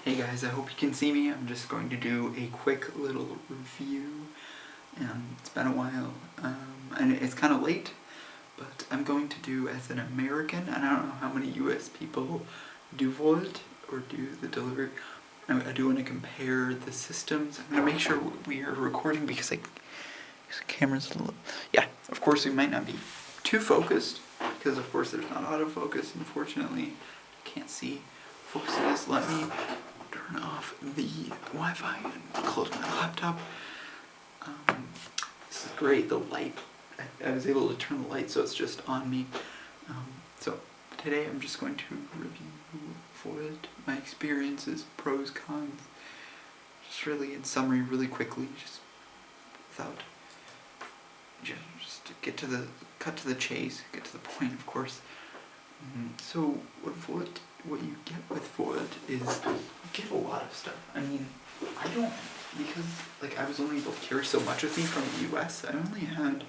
Hey guys, I hope you can see me. I'm just going to do a quick little review, and it's been a while, and it's kind of late, but I'm going to do as an American, and I don't know how many US people do Wolt or do the delivery. I do want to compare the systems. I'm going to make sure we are recording because the camera's a little, yeah, of course we might not be too focused, because of course there's not autofocus, unfortunately. I can't see focuses. Let me turn off the Wi-Fi and close my laptop. This is great, the light. I was able to turn the light so it's just on me. So today I'm just going to review Wolt, my experiences, pros, cons, just really in summary really quickly, just without, just to cut to the chase, get to the point, of course. So what you get with Wolt is you get a lot of stuff. I mean, I don't, because I was only able to carry so much with me from the US, I only had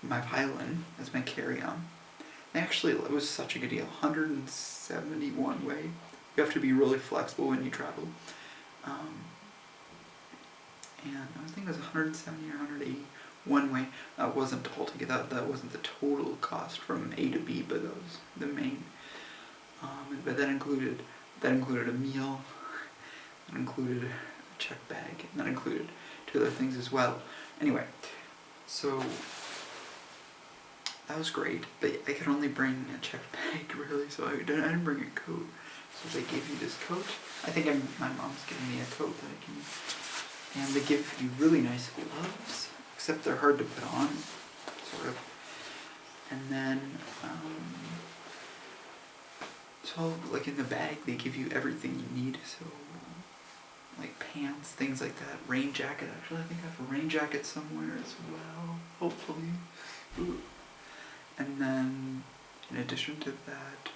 my violin as my carry-on. Actually, it was such a good deal, 171 way. You have to be really flexible when you travel. And I think it was 170 or 180 one way. That wasn't altogether, that wasn't the total cost from A to B, but that was the main. But that included a meal, that included a check bag, and that included two other things as well. Anyway, so that was great, but I could only bring a check bag really, so I didn't bring a coat. So they gave you this coat. I think my mom's giving me a coat that I can use. And they give you really nice gloves, except they're hard to put on, sort of. And then, so in the bag they give you everything you need, so pants, things like that, rain jacket. Actually, I think I have a rain jacket somewhere as well, hopefully. Ooh. And then, in addition to that,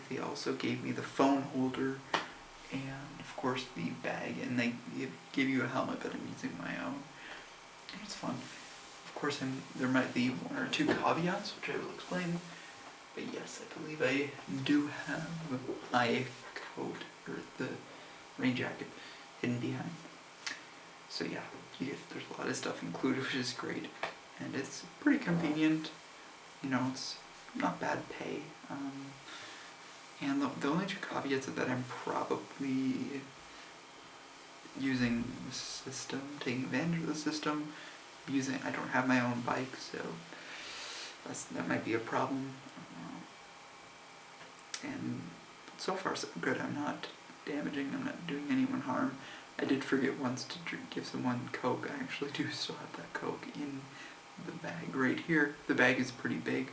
they also gave me the phone holder, and of course the bag, and they give you a helmet, but I'm using my own. It's fun. Of course, there might be one or two caveats, which I will explain. But yes, I believe I do have my coat, or the rain jacket, hidden behind. So yeah, there's a lot of stuff included, which is great. And it's pretty convenient. It's not bad pay. And the only two caveats are that I'm probably using the system, taking advantage of the system. I don't have my own bike, so that might be a problem. And so far so good. I'm not damaging, I'm not doing anyone harm. I did forget once to give someone Coke. I actually do still have that Coke in the bag right here. The bag is pretty big.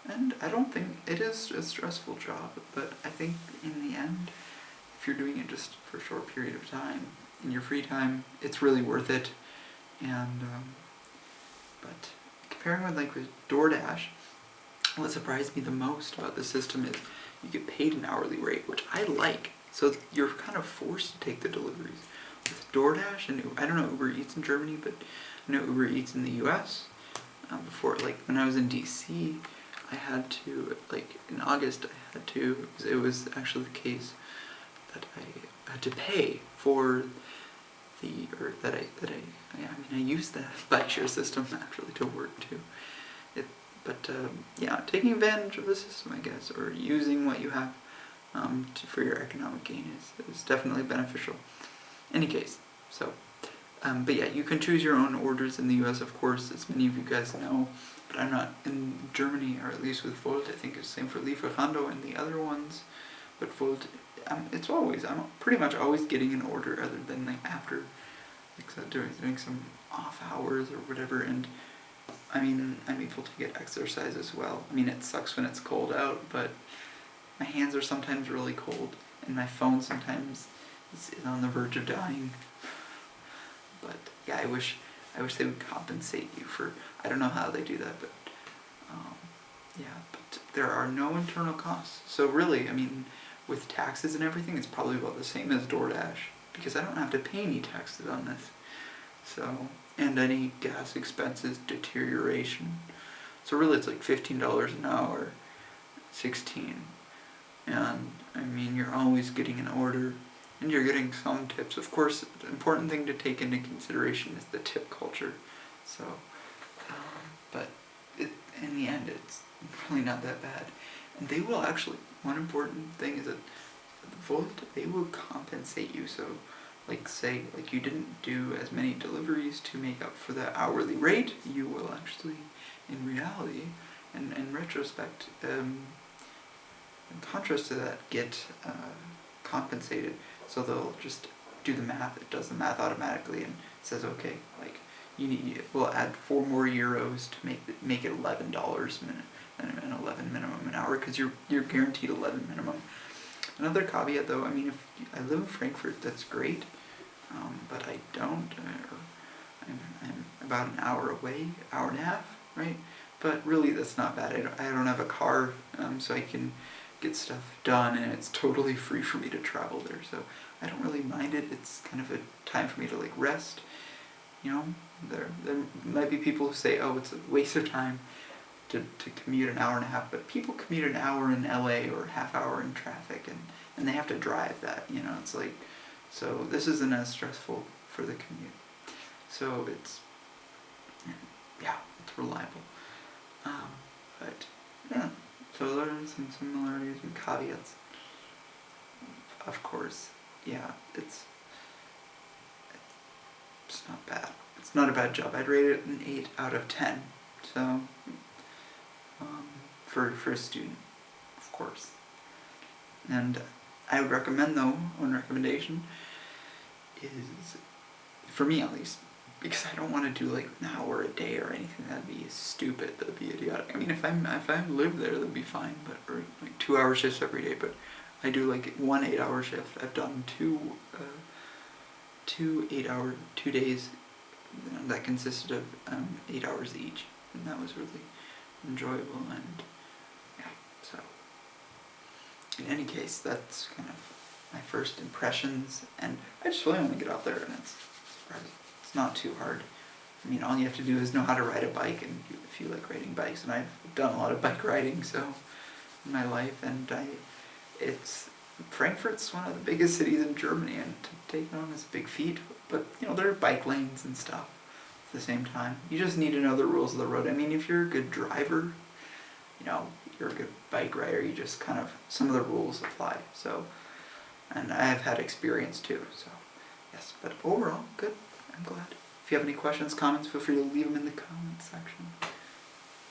And I don't think it is a stressful job, but I think in the end, if you're doing it just for a short period of time, in your free time, it's really worth it. And, but comparing with DoorDash, what surprised me the most about the system is you get paid an hourly rate, which I like. So you're kind of forced to take the deliveries. With DoorDash, and I don't know Uber Eats in Germany, but I know Uber Eats in the US. Before, when I was in DC, I had to, in August, it was actually the case that I had to pay for I used the bike share system actually to work too. Yeah, taking advantage of the system, I guess, or using what you have for your economic gain is definitely beneficial. Any case, so, but yeah, you can choose your own orders in the US, of course, as many of you guys know, but I'm not in Germany, or at least with Wolt. I think it's the same for Lieferando and the other ones, but Wolt, I'm pretty much always getting an order other than after, doing some off hours or whatever, and I'm able to get exercise as well. It sucks when it's cold out, but my hands are sometimes really cold, and my phone sometimes is on the verge of dying. But yeah, I wish they would compensate you for, I don't know how they do that, but yeah, but there are no internal costs. So really, with taxes and everything, it's probably about the same as DoorDash, because I don't have to pay any taxes on this. So, and any gas expenses, deterioration. So really it's $15 an hour, 16. And you're always getting an order, and you're getting some tips. Of course, the important thing to take into consideration is the tip culture. So, but in the end, it's really not that bad. And they will actually, one important thing is that Wolt, they will compensate you. So, like say, like you didn't do as many deliveries to make up for the hourly rate, you will actually, in reality, and in retrospect, in contrast to that, get compensated. So they'll just do the math. It does the math automatically and says, okay, like we'll add 4 more euros to make it $11 and 11 minimum an hour, because you're guaranteed 11 minimum. Another caveat though, I mean, if I live in Frankfurt, that's great, but I don't. I'm about an hour away, hour and a half, right? But really, that's not bad. I don't have a car, so I can get stuff done, and it's totally free for me to travel there. So I don't really mind it. It's kind of a time for me to like rest. You know, there might be people who say, oh, it's a waste of time to commute an hour and a half, but people commute an hour in LA or half hour in traffic, and they have to drive that, you know, it's like, so this isn't as stressful for the commute. So it's reliable. But yeah, so there are some similarities and caveats. Of course, yeah, it's not bad. It's not a bad job. I'd rate it an 8 out of 10. So, for a student, of course. And I would recommend, though, one recommendation is, for me at least, because I don't want to do like an hour a day or anything. That'd be stupid. That'd be idiotic. I mean, if I lived there, that'd be fine. But or like 2-hour shifts every day. But I do like 1 8-hour shift. I've done two 2 days that consisted of 8 hours each, and that was really enjoyable. And yeah, so in any case, that's kind of my first impressions, and I just really want to get out there, and it's not too hard. I mean, all you have to do is know how to ride a bike, and if you like riding bikes, and I've done a lot of bike riding so in my life, and Frankfurt's one of the biggest cities in Germany, and to take it on is a big feat, but you know, there are bike lanes and stuff at the same time. You just need to know the rules of the road. I mean, if you're a good driver, you know, you're a good bike rider, you just kind of, some of the rules apply, so, and I've had experience too, so, yes, but overall, good, I'm glad. If you have any questions, comments, feel free to leave them in the comments section.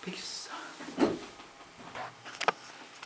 Peace.